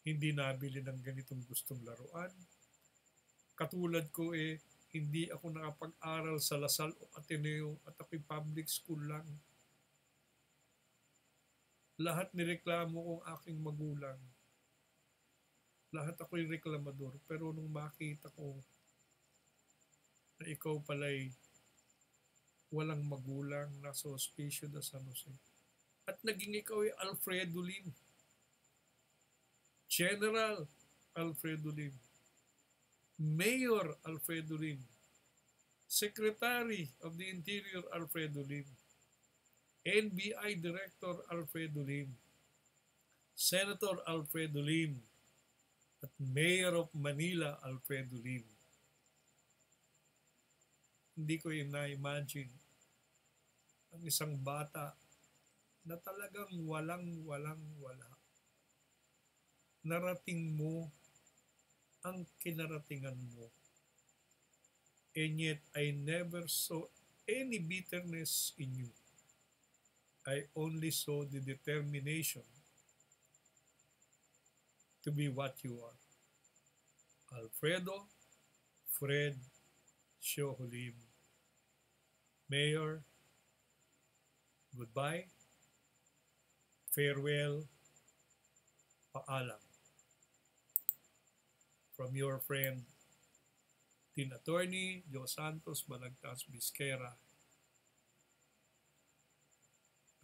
hindi nabili ng ganitong gustong laruan. Katulad ko hindi ako nakapag-aral sa Lasal o Ateneo at ako'y public school lang. Lahat nireklamo kong aking magulang. Lahat ako'y reklamador. Pero nung makita ko na ikaw pala'y walang magulang, nasa Hospicio de San Jose, At naging ikaw ay Alfredo Lim. General Alfredo Lim. Mayor Alfredo Lim. Secretary of the Interior Alfredo Lim. NBI Director Alfredo Lim. Senator Alfredo Lim. At Mayor of Manila Alfredo Lim. Hindi ko yun na-imagine ang isang bata na talagang wala. Narating mo ang kinaratingan mo. And yet, I never saw any bitterness in you. I only saw the determination to be what you are. Alfredo Fred Siojo Lim. Mayor, goodbye, farewell, paalam. From your friend, Teen Attorney Joe-Santos, Balagtas, Bisquera,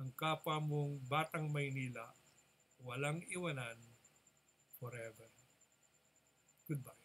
ang kapwa mong Batang Maynila, walang iwanan forever. Goodbye.